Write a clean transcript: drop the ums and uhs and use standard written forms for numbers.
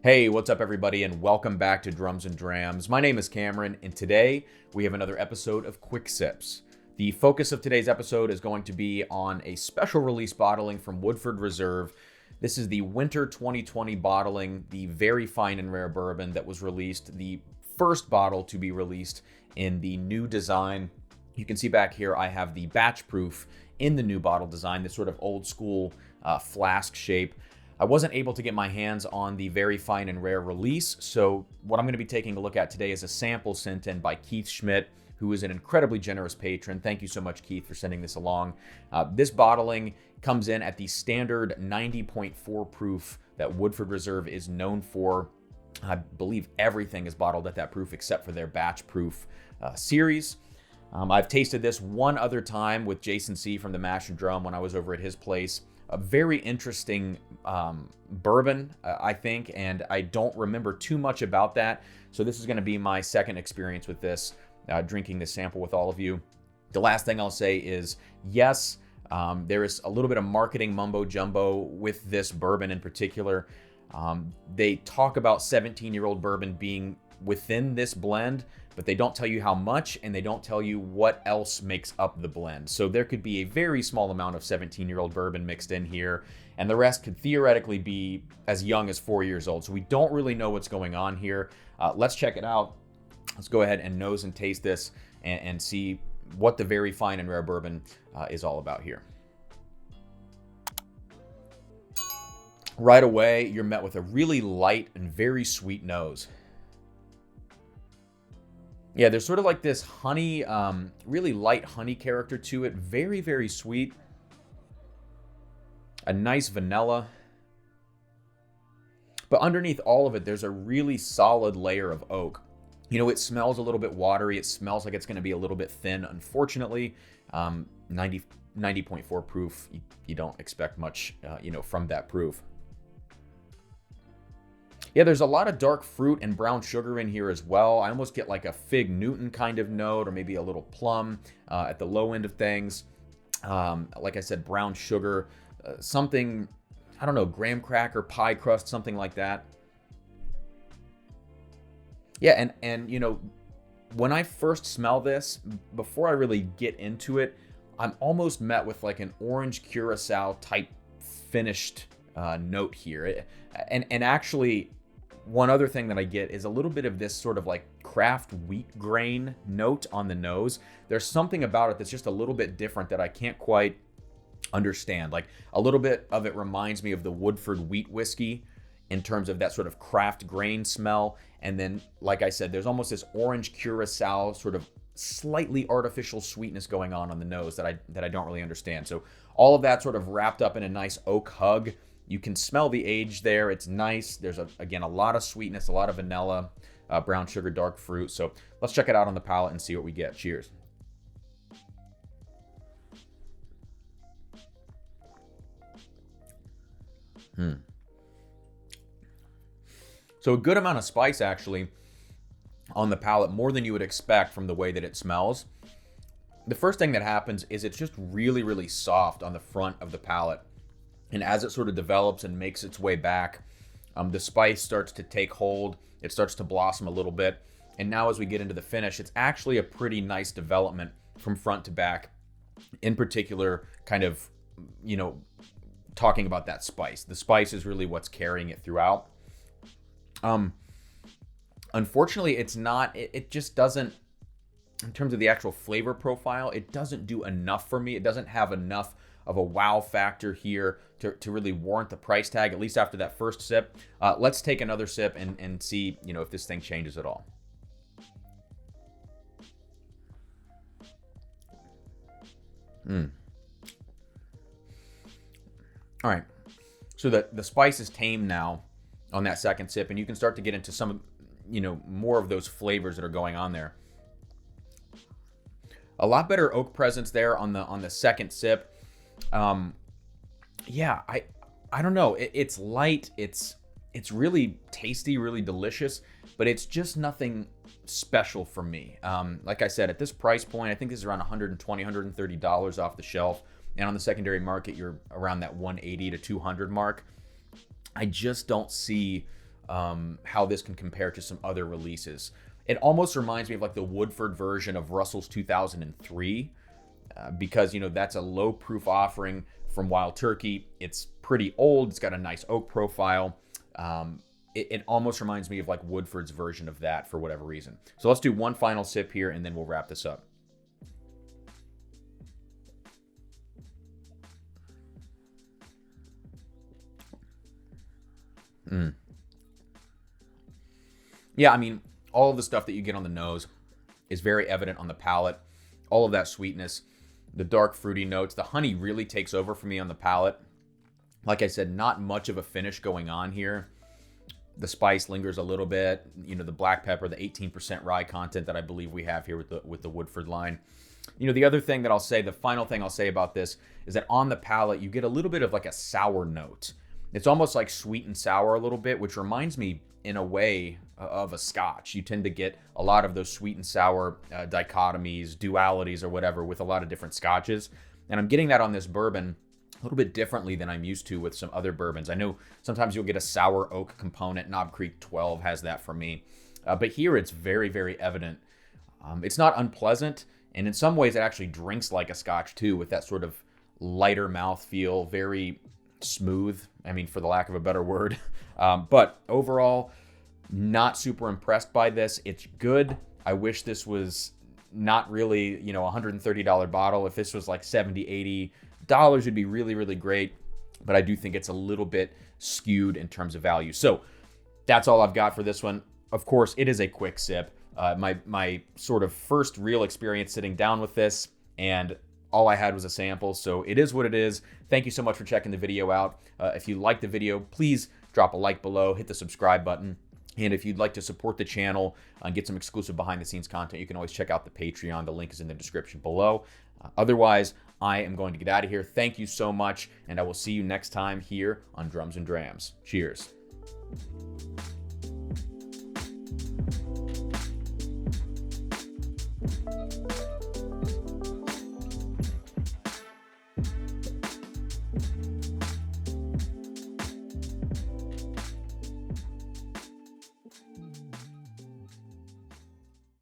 Hey, what's up, everybody, and welcome back to Drums and Drams. My name is Cameron, and today we have another episode of Quick Sips. The focus of today's episode is going to be on a special release bottling from Woodford Reserve. This is the Winter 2020 bottling, the very fine and rare bourbon that was released, the first bottle to be released in the new design. You can see back here I have the batch proof in the new bottle design, this sort of old school flask shape. I wasn't able to get my hands on the very fine and rare release, so what I'm going to be taking a look at today is a sample sent in by Keith Schmidt, who is an incredibly generous patron. Thank you so much, Keith, for sending this along. This bottling comes in at the standard 90.4 proof that Woodford Reserve is known for. I believe everything is bottled at that proof except for their batch proof series. I've tasted this one other time with Jason C. from the Mash and Drum when I was over at his place. A very interesting bourbon, I think, and I don't remember too much about that. So this is going to be my second experience with this, drinking this sample with all of you. The last thing I'll say is, yes, there is a little bit of marketing mumbo jumbo with this bourbon in particular. They talk about 17-year-old bourbon being within this blend, but they don't tell you how much, and they don't tell you what else makes up the blend. So there could be a very small amount of 17-year-old bourbon mixed in here, and the rest could theoretically be as young as 4 years old. So we don't really know what's going on here. Let's check it out. Let's go ahead and nose and taste this and see what the very fine and rare bourbon is all about here. Right away, you're met with a really light and very sweet nose. Yeah, there's sort of like this honey, really light honey character to it. Very, very sweet. A nice vanilla. But underneath all of it, there's a really solid layer of oak. You know, it smells a little bit watery. It smells like it's going to be a little bit thin, unfortunately. 90.4 proof, you don't expect much, from that proof. Yeah, there's a lot of dark fruit and brown sugar in here as well. I almost get like a Fig Newton kind of note, or maybe a little plum at the low end of things. Like I said, brown sugar, something, I don't know, graham cracker, pie crust, something like that. Yeah, and when I first smell this, before I really get into it, I'm almost met with like an orange curacao type finished note here. And actually, one other thing that I get is a little bit of this sort of like craft wheat grain note on the nose. There's something about it that's just a little bit different that I can't quite understand. Like a little bit of it reminds me of the Woodford wheat whiskey in terms of that sort of craft grain smell. And then, like I said, there's almost this orange curacao sort of slightly artificial sweetness going on the nose that I don't really understand. So all of that sort of wrapped up in a nice oak hug. You can smell the age there. It's nice. There's, again, a lot of sweetness, a lot of vanilla, brown sugar, dark fruit. So let's check it out on the palate and see what we get. Cheers. So a good amount of spice, actually, on the palate, more than you would expect from the way that it smells. The first thing that happens is it's just really, really soft on the front of the palate. And as it sort of develops and makes its way back, the spice starts to take hold. It starts to blossom a little bit. And now as we get into the finish, it's actually a pretty nice development from front to back. In particular, kind of, talking about that spice. The spice is really what's carrying it throughout. Unfortunately, it's not, it just doesn't, in terms of the actual flavor profile, it doesn't do enough for me. It doesn't have enough of a wow factor here to really warrant the price tag, at least after that first sip. Let's take another sip and see, if this thing changes at all. All right, so the spice is tame now on that second sip, and you can start to get into some, more of those flavors that are going on there. A lot better oak presence there on the second sip. Yeah, I don't know. It's light. It's really tasty, really delicious, but it's just nothing special for me. Like I said, at this price point, I think this is around $120, $130 off the shelf. And on the secondary market, you're around that $180 to $200 mark. I just don't see how this can compare to some other releases. It almost reminds me of like the Woodford version of Russell's 2003, because, you know, that's a low proof offering from Wild Turkey. It's pretty old. It's got a nice oak profile. It almost reminds me of like Woodford's version of that for whatever reason. So let's do one final sip here and then we'll wrap this up. Yeah, I mean, all of the stuff that you get on the nose is very evident on the palate. All of that sweetness, the dark fruity notes, the honey really takes over for me on the palate. Like I said, not much of a finish going on here. The spice lingers a little bit. You know, the black pepper, the 18% rye content that I believe we have here with the Woodford line. You know, the other thing that I'll say, the final thing I'll say about this is that on the palate, you get a little bit of like a sour note. It's almost like sweet and sour a little bit, which reminds me in a way of a Scotch. You tend to get a lot of those sweet and sour dichotomies, dualities, or whatever with a lot of different Scotches. And I'm getting that on this bourbon a little bit differently than I'm used to with some other bourbons. I know sometimes you'll get a sour oak component. Knob Creek 12 has that for me. But here it's very, very evident. It's not unpleasant. And in some ways it actually drinks like a Scotch too, with that sort of lighter mouthfeel, very smooth, I mean, for the lack of a better word. But overall, not super impressed by this. It's good. I wish this was not really, you know, $130 bottle. If this was like $70, $80, it'd be really, really great. But I do think it's a little bit skewed in terms of value. So that's all I've got for this one. Of course, it is a quick sip. My sort of first real experience sitting down with this, and all I had was a sample, so it is what it is. Thank you so much for checking the video out. If you liked the video, please drop a like below, hit the subscribe button. And if you'd like to support the channel and get some exclusive behind-the-scenes content, you can always check out the Patreon. The link is in the description below. Otherwise, I am going to get out of here. Thank you so much, and I will see you next time here on Drums and Drams. Cheers.